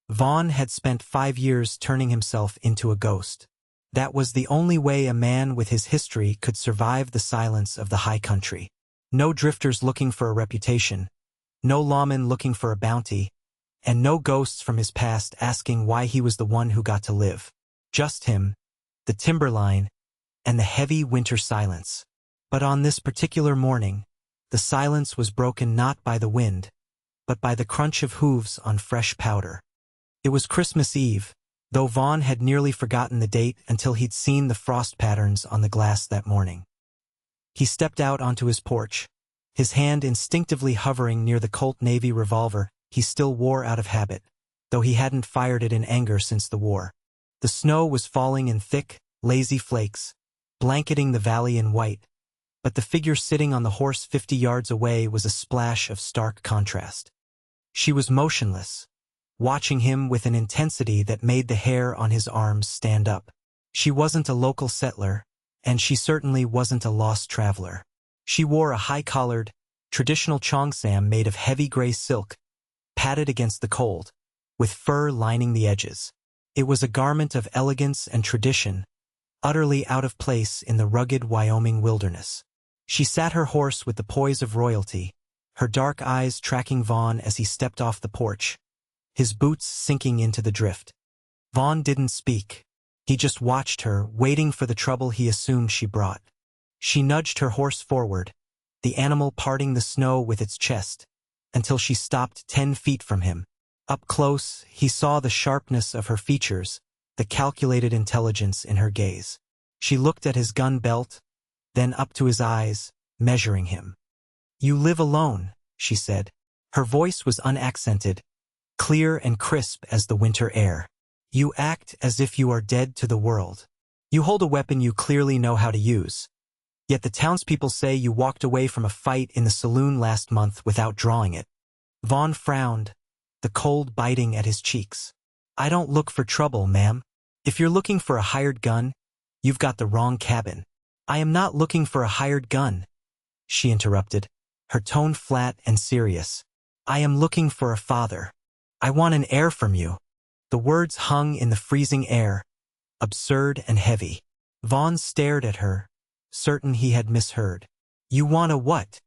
Vaughn had spent 5 years turning himself into a ghost. That was the only way a man with his history could survive the silence of the high country. No drifters looking for a reputation, no lawmen looking for a bounty, and no ghosts from his past asking why he was the one who got to live. Just him, the timberline, and the heavy winter silence. But on this particular morning, the silence was broken not by the wind, but by the crunch of hooves on fresh powder. It was Christmas Eve, though Vaughn had nearly forgotten the date until he'd seen the frost patterns on the glass that morning. He stepped out onto his porch, his hand instinctively hovering near the Colt Navy revolver he still wore out of habit, though he hadn't fired it in anger since the war. The snow was falling in thick, lazy flakes, blanketing the valley in white, but the figure sitting on the horse 50 yards away was a splash of stark contrast. She was motionless, watching him with an intensity that made the hair on his arms stand up. She wasn't a local settler, and she certainly wasn't a lost traveler. She wore a high-collared, traditional cheongsam made of heavy gray silk, padded against the cold, with fur lining the edges. It was a garment of elegance and tradition, utterly out of place in the rugged Wyoming wilderness. She sat her horse with the poise of royalty, her dark eyes tracking Vaughn as he stepped off the porch, his boots sinking into the drift. Vaughn didn't speak. He just watched her, waiting for the trouble he assumed she brought. She nudged her horse forward, the animal parting the snow with its chest, until she stopped 10 feet from him. Up close, he saw the sharpness of her features, the calculated intelligence in her gaze. She looked at his gun belt, then up to his eyes, measuring him. "You live alone," she said. Her voice was unaccented, clear and crisp as the winter air. "You act as if you are dead to the world. You hold a weapon you clearly know how to use. Yet the townspeople say you walked away from a fight in the saloon last month without drawing it." Vaughn frowned, the cold biting at his cheeks. "I don't look for trouble, ma'am. If you're looking for a hired gun, you've got the wrong cabin." "I am not looking for a hired gun," she interrupted, her tone flat and serious. "I am looking for a father. I want an heir from you." The words hung in the freezing air, absurd and heavy. Vaughn stared at her, certain he had misheard. "You want a what?"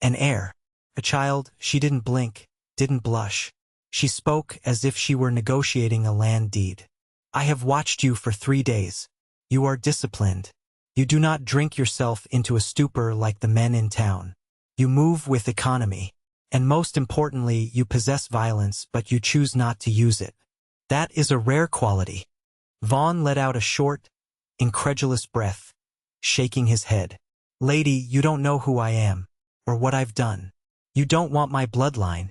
"An heir." A child. She didn't blink, didn't blush. She spoke as if she were negotiating a land deed. "I have watched you for 3 days. You are disciplined. You do not drink yourself into a stupor like the men in town. You move with economy. And most importantly, you possess violence, but you choose not to use it. That is a rare quality." Vaughn let out a short, incredulous breath, shaking his head. "Lady, you don't know who I am, or what I've done. You don't want my bloodline."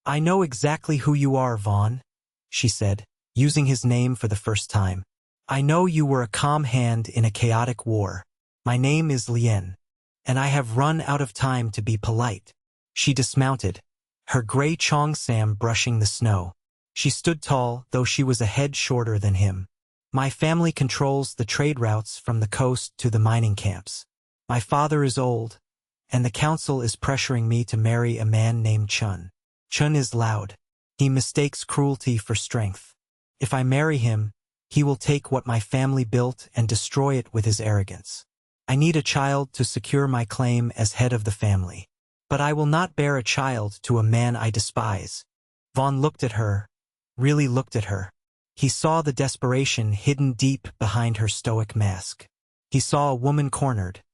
"I know exactly who you are, Vaughn," she said, using his name for the first time. "I know you were a calm hand in a chaotic war. My name is Lien, and I have run out of time to be polite." She dismounted, her gray cheongsam brushing the snow. She stood tall, though she was a head shorter than him. "My family controls the trade routes from the coast to the mining camps. My father is old, and the council is pressuring me to marry a man named Chun. Chun is loud. He mistakes cruelty for strength. If I marry him, he will take what my family built and destroy it with his arrogance. I need a child to secure my claim as head of the family. But I will not bear a child to a man I despise." Vaughn looked at her, really looked at her. He saw the desperation hidden deep behind her stoic mask. He saw a woman cornered,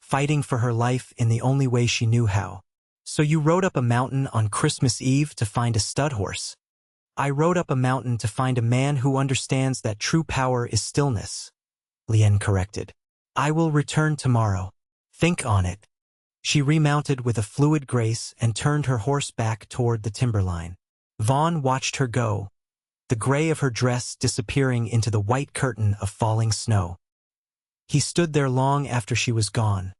fighting for her life in the only way she knew how. "So you rode up a mountain on Christmas Eve to find a stud horse?" "I rode up a mountain to find a man who understands that true power is stillness," Lien corrected. "I will return tomorrow. Think on it." She remounted with a fluid grace and turned her horse back toward the timberline. Vaughn watched her go, the gray of her dress disappearing into the white curtain of falling snow. He stood there long after she was gone,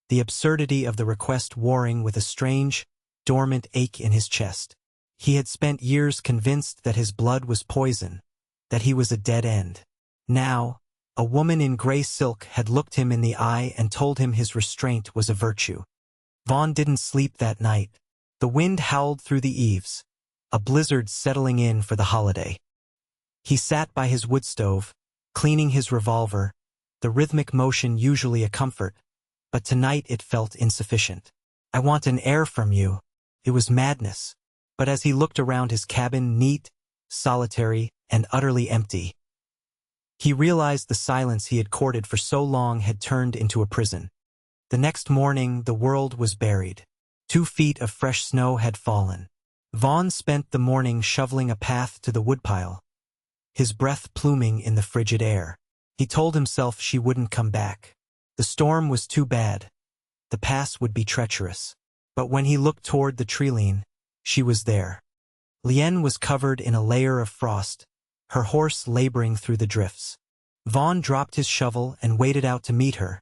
the absurdity of the request warring with a strange, dormant ache in his chest. He had spent years convinced that his blood was poison, that he was a dead end. Now, a woman in gray silk had looked him in the eye and told him his restraint was a virtue. Vaughn didn't sleep that night. The wind howled through the eaves, a blizzard settling in for the holiday. He sat by his wood stove, cleaning his revolver, the rhythmic motion usually a comfort, but tonight it felt insufficient. "I want an heir from you." It was madness. But as he looked around his cabin, neat, solitary, and utterly empty, he realized the silence he had courted for so long had turned into a prison. The next morning, the world was buried. 2 feet of fresh snow had fallen. Vaughn spent the morning shoveling a path to the woodpile, his breath pluming in the frigid air. He told himself she wouldn't come back. The storm was too bad. The pass would be treacherous. But when he looked toward the treeline, she was there. Lien was covered in a layer of frost, her horse laboring through the drifts. Vaughn dropped his shovel and waded out to meet her,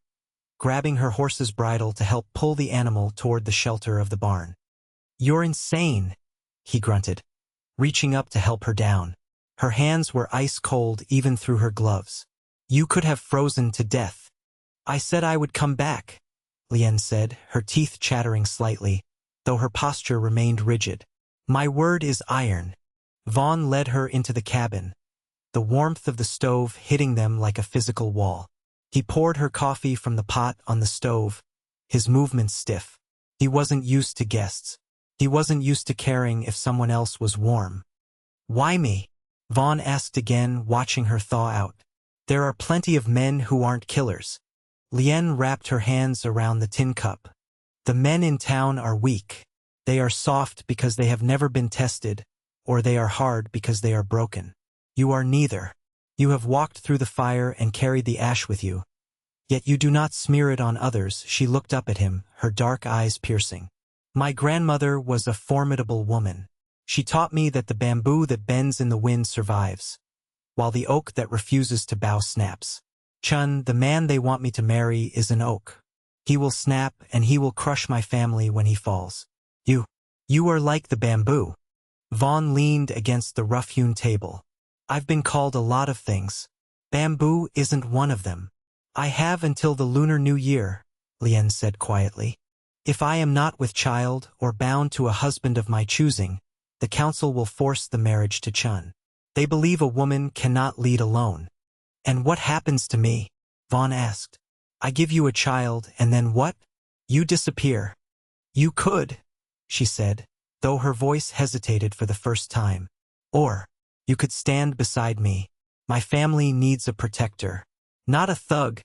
grabbing her horse's bridle to help pull the animal toward the shelter of the barn. "You're insane," he grunted, reaching up to help her down. Her hands were ice cold even through her gloves. "You could have frozen to death." "I said I would come back," Lien said, her teeth chattering slightly, though her posture remained rigid. "My word is iron." Vaughn led her into the cabin, the warmth of the stove hitting them like a physical wall. He poured her coffee from the pot on the stove, his movements stiff. He wasn't used to guests. He wasn't used to caring if someone else was warm. "Why me?" Vaughn asked again, watching her thaw out. "There are plenty of men who aren't killers." Lien wrapped her hands around the tin cup. "The men in town are weak. They are soft because they have never been tested, or they are hard because they are broken. You are neither. You have walked through the fire and carried the ash with you. Yet you do not smear it on others." She looked up at him, her dark eyes piercing. "My grandmother was a formidable woman. She taught me that the bamboo that bends in the wind survives, while the oak that refuses to bow snaps. Chun, the man they want me to marry, is an oak. He will snap and he will crush my family when he falls. You are like the bamboo." Vaughn leaned against the rough-hewn table. "I've been called a lot of things. Bamboo isn't one of them." "I have until the Lunar New Year," Lien said quietly. "If I am not with child or bound to a husband of my choosing, the council will force the marriage to Chun. They believe a woman cannot lead alone." "And what happens to me?" Vaughn asked. "I give you a child, and then what?" "You disappear." "You could," she said, though her voice hesitated for the first time. "Or, you could stand beside me. My family needs a protector. Not a thug,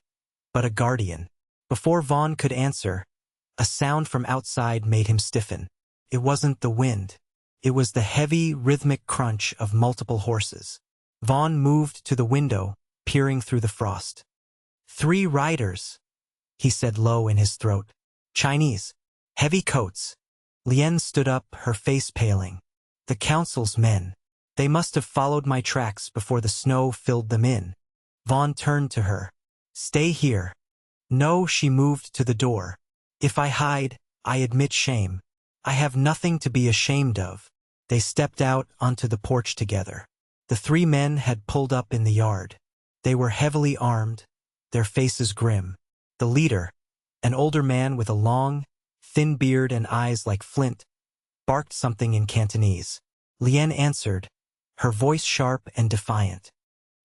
but a guardian." Before Vaughn could answer, a sound from outside made him stiffen. It wasn't the wind. It was the heavy, rhythmic crunch of multiple horses. Vaughn moved to the window, peering through the frost. "3 riders," he said low in his throat. "Chinese. Heavy coats." Lien stood up, her face paling. "The council's men. They must have followed my tracks before the snow filled them in." Vaughn turned to her. "Stay here." "No," she moved to the door. "If I hide, I admit shame. I have nothing to be ashamed of." They stepped out onto the porch together. The 3 men had pulled up in the yard. They were heavily armed, their faces grim. The leader, an older man with a long, thin beard and eyes like flint, barked something in Cantonese. Lien answered, her voice sharp and defiant.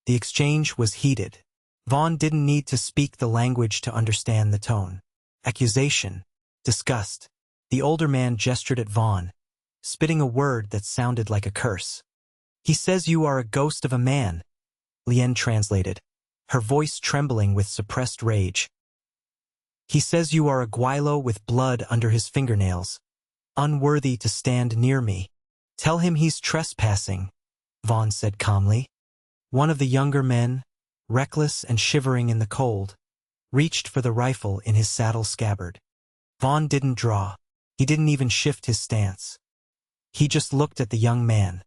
The exchange was heated. Vaughn didn't need to speak the language to understand the tone. Accusation, disgust. The older man gestured at Vaughn, spitting a word that sounded like a curse. "He says you are a ghost of a man," Lien translated, her voice trembling with suppressed rage. "He says you are a guilo with blood under his fingernails, unworthy to stand near me." "Tell him he's trespassing," Vaughn said calmly. One of the younger men, reckless and shivering in the cold, reached for the rifle in his saddle scabbard. Vaughn didn't draw. He didn't even shift his stance. He just looked at the young man.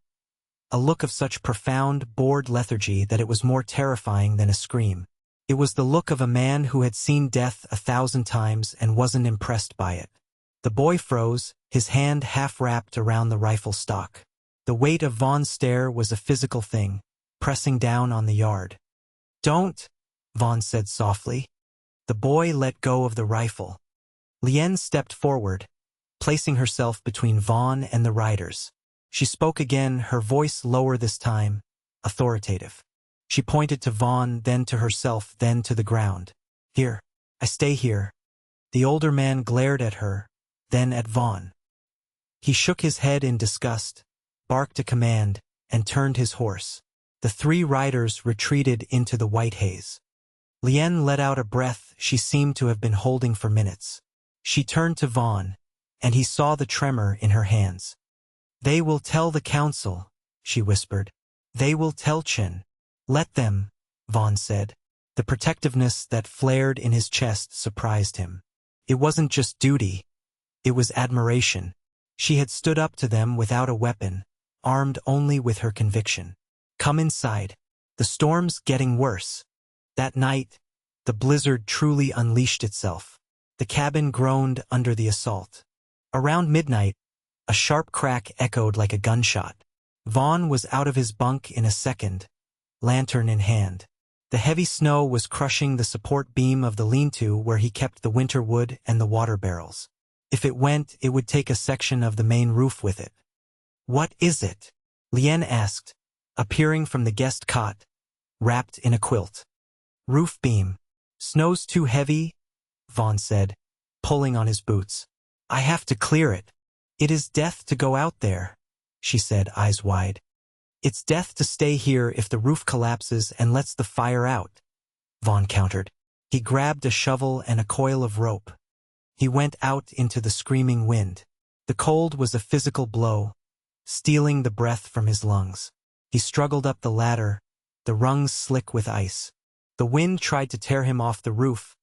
A look of such profound, bored lethargy that it was more terrifying than a scream. It was the look of a man who had seen death 1,000 times and wasn't impressed by it. The boy froze, his hand half wrapped around the rifle stock. The weight of Vaughn's stare was a physical thing, pressing down on the yard. "Don't," Vaughn said softly. The boy let go of the rifle. Lien stepped forward, placing herself between Vaughn and the riders. She spoke again, her voice lower this time, authoritative. She pointed to Vaughn, then to herself, then to the ground. Here. I stay here. The older man glared at her, then at Vaughn. He shook his head in disgust, barked a command, and turned his horse. The three riders retreated into the white haze. Lien let out a breath she seemed to have been holding for minutes. She turned to Vaughn, and he saw the tremor in her hands. They will tell the council, she whispered. They will tell Chen. Let them, Vaughn said. The protectiveness that flared in his chest surprised him. It wasn't just duty. It was admiration. She had stood up to them without a weapon, armed only with her conviction. Come inside. The storm's getting worse. That night, the blizzard truly unleashed itself. The cabin groaned under the assault. Around midnight, a sharp crack echoed like a gunshot. Vaughn was out of his bunk in a second, lantern in hand. The heavy snow was crushing the support beam of the lean-to where he kept the winter wood and the water barrels. If it went, it would take a section of the main roof with it. What is it? Lien asked, appearing from the guest cot, wrapped in a quilt. Roof beam. Snow's too heavy, Vaughn said, pulling on his boots. I have to clear it. It is death to go out there, she said, eyes wide. It's death to stay here if the roof collapses and lets the fire out, Vaughn countered. He grabbed a shovel and a coil of rope. He went out into the screaming wind. The cold was a physical blow, stealing the breath from his lungs. He struggled up the ladder, the rungs slick with ice. The wind tried to tear him off the roof,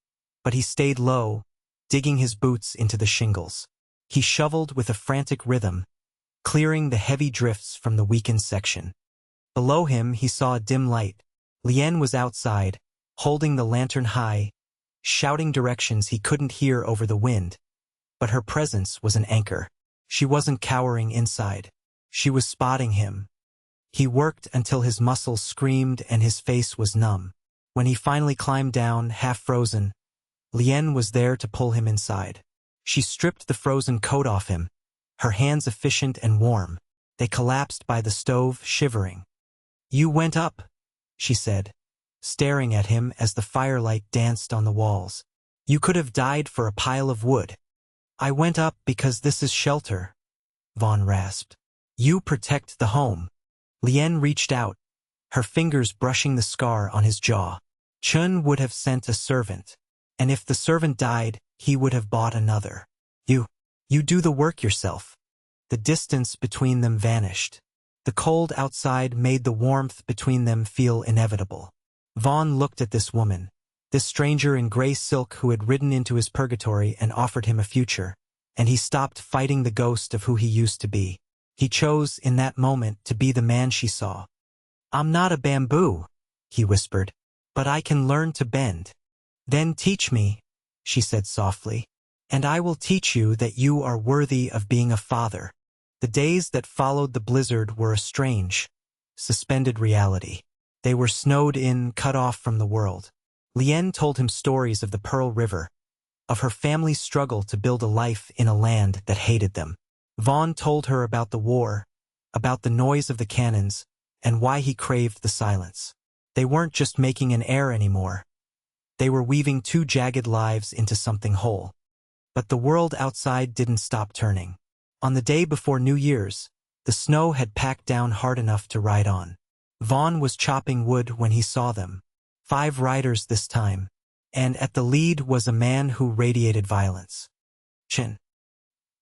but he stayed low, digging his boots into the shingles. He shoveled with a frantic rhythm, clearing the heavy drifts from the weakened section. Below him he saw a dim light. Lien was outside, holding the lantern high, shouting directions he couldn't hear over the wind. But her presence was an anchor. She wasn't cowering inside. She was spotting him. He worked until his muscles screamed and his face was numb. When he finally climbed down, half frozen, Lien was there to pull him inside. She stripped the frozen coat off him, her hands efficient and warm. They collapsed by the stove, shivering. You went up, she said, staring at him as the firelight danced on the walls. You could have died for a pile of wood. I went up because this is shelter, Vaughn rasped. You protect the home. Lien reached out, her fingers brushing the scar on his jaw. Chun would have sent a servant, and if the servant died, he would have bought another. You do the work yourself. The distance between them vanished. The cold outside made the warmth between them feel inevitable. Vaughn looked at this woman, this stranger in gray silk who had ridden into his purgatory and offered him a future, and he stopped fighting the ghost of who he used to be. He chose, in that moment, to be the man she saw. I'm not a bamboo, he whispered, but I can learn to bend. Then teach me, she said softly, and I will teach you that you are worthy of being a father. The days that followed the blizzard were a strange, suspended reality. They were snowed in, cut off from the world. Lien told him stories of the Pearl River, of her family's struggle to build a life in a land that hated them. Vaughn told her about the war, about the noise of the cannons, and why he craved the silence. They weren't just making an heir anymore. They were weaving two jagged lives into something whole. But the world outside didn't stop turning. On the day before New Year's, the snow had packed down hard enough to ride on. Vaughn was chopping wood when he saw them. 5 riders this time, and at the lead was a man who radiated violence. Chin.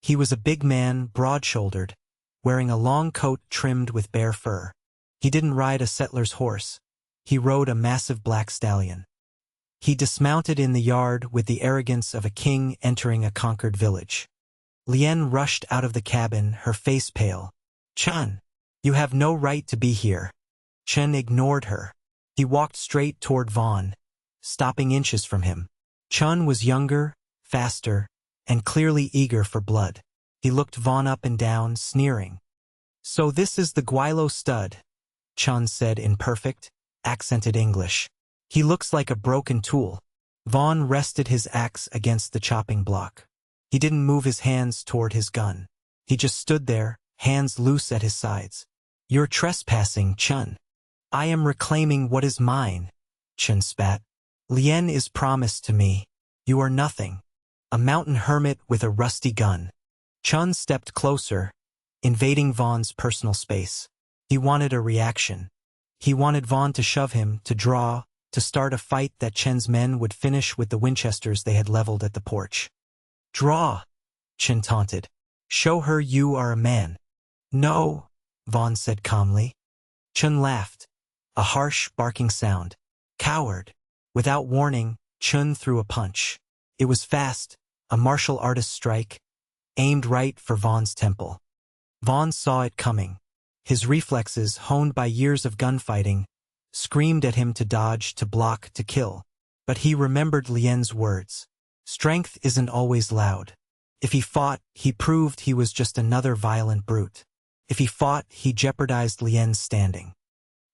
He was a big man, broad-shouldered, wearing a long coat trimmed with bear fur. He didn't ride a settler's horse. He rode a massive black stallion. He dismounted in the yard with the arrogance of a king entering a conquered village. Lien rushed out of the cabin, her face pale. Chun, you have no right to be here. Chen ignored her. He walked straight toward Vaughn, stopping inches from him. Chun was younger, faster, and clearly eager for blood. He looked Vaughn up and down, sneering. So this is the Guilo stud, Chun said in perfect, accented English. He looks like a broken tool. Vaughn rested his axe against the chopping block. He didn't move his hands toward his gun. He just stood there, hands loose at his sides. "You're trespassing, Chun." "I am reclaiming what is mine," Chun spat. "Lien is promised to me. You are nothing. A mountain hermit with a rusty gun." Chun stepped closer, invading Vaughn's personal space. He wanted a reaction. He wanted Vaughn to shove him, to draw, to start a fight that Chen's men would finish with the Winchesters they had leveled at the porch. "Draw," Chen taunted. "Show her you are a man." "No," Vaughn said calmly. Chun laughed, a harsh, barking sound. "Coward." Without warning, Chun threw a punch. It was fast, a martial artist's strike, aimed right for Vaughn's temple. Vaughn saw it coming. His reflexes, honed by years of gunfighting, screamed at him to dodge, to block, to kill. But he remembered Lien's words. Strength isn't always loud. If he fought, he proved he was just another violent brute. If he fought, he jeopardized Lien's standing.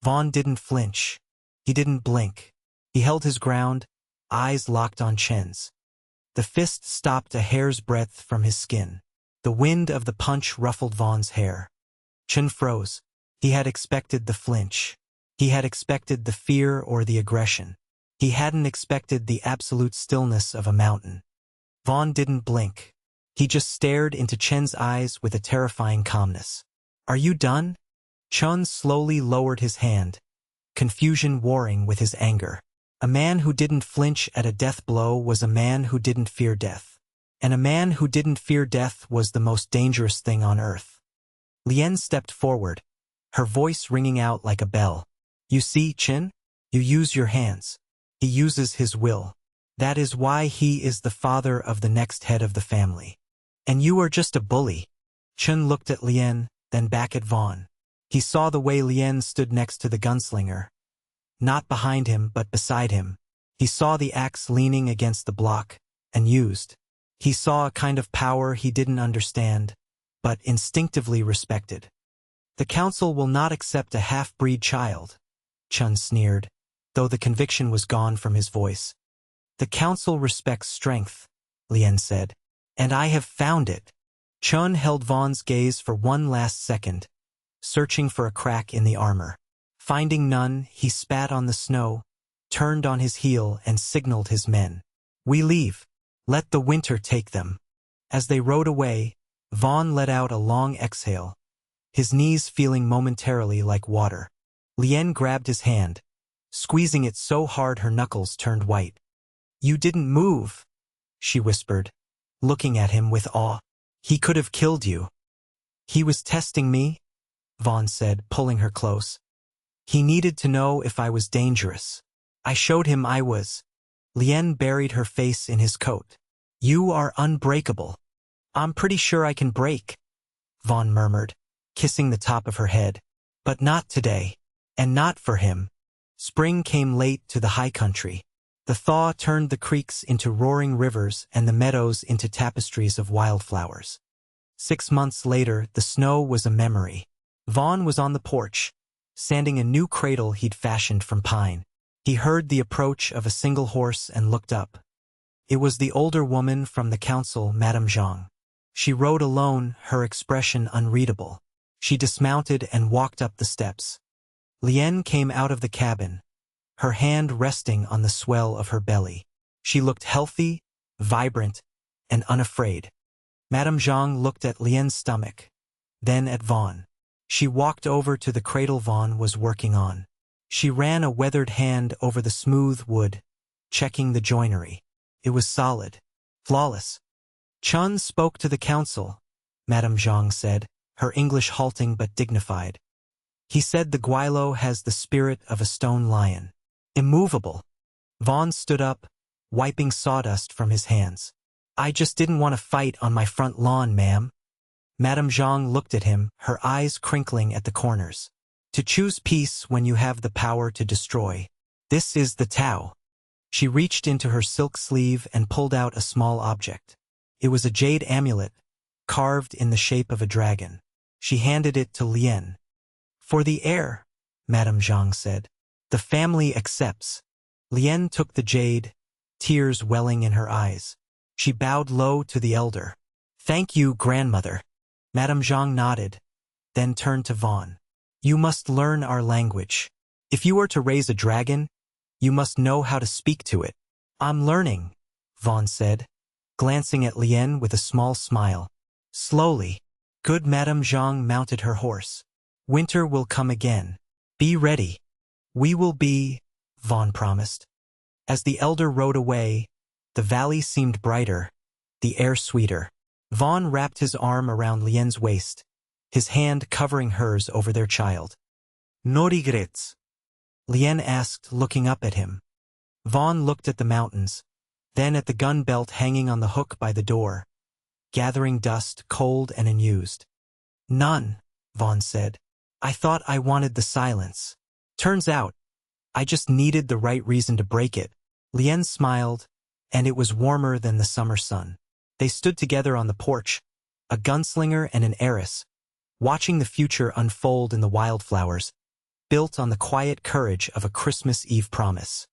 Vaughn didn't flinch. He didn't blink. He held his ground, eyes locked on Chen's. The fist stopped a hair's breadth from his skin. The wind of the punch ruffled Vaughn's hair. Chen froze. He had expected the flinch. He had expected the fear or the aggression. He hadn't expected the absolute stillness of a mountain. Vaughn didn't blink. He just stared into Chen's eyes with a terrifying calmness. "Are you done?" Chun slowly lowered his hand, confusion warring with his anger. A man who didn't flinch at a death blow was a man who didn't fear death. And a man who didn't fear death was the most dangerous thing on earth. Lien stepped forward, her voice ringing out like a bell. "You see, Chin? You use your hands. He uses his will. That is why he is the father of the next head of the family. And you are just a bully." Chun looked at Lien, then back at Vaughn. He saw the way Lien stood next to the gunslinger. Not behind him, but beside him. He saw the axe leaning against the block, and used. He saw a kind of power he didn't understand, but instinctively respected. "The council will not accept a half-breed child," Chun sneered, though the conviction was gone from his voice. "The council respects strength," Lien said. "And I have found it." Chun held Vaughn's gaze for one last second, searching for a crack in the armor. Finding none, he spat on the snow, turned on his heel and signaled his men. "We leave. Let the winter take them." As they rode away, Vaughn let out a long exhale, his knees feeling momentarily like water. Lien grabbed his hand, squeezing it so hard her knuckles turned white. "You didn't move," she whispered, looking at him with awe. "He could have killed you." "He was testing me," Vaughn said, pulling her close. "He needed to know if I was dangerous. I showed him I was." Lien buried her face in his coat. "You are unbreakable." "I'm pretty sure I can break," Vaughn murmured, kissing the top of her head. "But not today. And not for him." Spring came late to the high country. The thaw turned the creeks into roaring rivers and the meadows into tapestries of wildflowers. 6 months later, the snow was a memory. Vaughn was on the porch, sanding a new cradle he'd fashioned from pine. He heard the approach of a single horse and looked up. It was the older woman from the council, Madame Zhang. She rode alone, her expression unreadable. She dismounted and walked up the steps. Lien came out of the cabin, her hand resting on the swell of her belly. She looked healthy, vibrant, and unafraid. Madame Zhang looked at Lien's stomach, then at Vaughn. She walked over to the cradle Vaughn was working on. She ran a weathered hand over the smooth wood, checking the joinery. It was solid, flawless. "Chun spoke to the council," Madame Zhang said, her English halting but dignified. "He said the Guilo has the spirit of a stone lion. Immovable." Vaughn stood up, wiping sawdust from his hands. "I just didn't want to fight on my front lawn, ma'am." Madame Zhang looked at him, her eyes crinkling at the corners. "To choose peace when you have the power to destroy. This is the Tao." She reached into her silk sleeve and pulled out a small object. It was a jade amulet, carved in the shape of a dragon. She handed it to Lien. "For the heir," Madame Zhang said. "The family accepts." Lien took the jade, tears welling in her eyes. She bowed low to the elder. "Thank you, grandmother." Madame Zhang nodded, then turned to Vaughn. You must learn our language. If you are to raise a dragon, you must know how to speak to it. I'm learning, Vaughn said, glancing at Lien with a small smile. Slowly, good Madame Zhang mounted her horse. Winter will come again. Be ready. We will be, Vaughn promised. As the elder rode away, the valley seemed brighter, the air sweeter. Vaughn wrapped his arm around Lien's waist, his hand covering hers over their child. No regrets? Lien asked, looking up at him. Vaughn looked at the mountains, then at the gun belt hanging on the hook by the door, gathering dust, cold and unused. None, Vaughn said. I thought I wanted the silence. Turns out, I just needed the right reason to break it. Lien smiled, and it was warmer than the summer sun. They stood together on the porch, a gunslinger and an heiress, watching the future unfold in the wildflowers, built on the quiet courage of a Christmas Eve promise.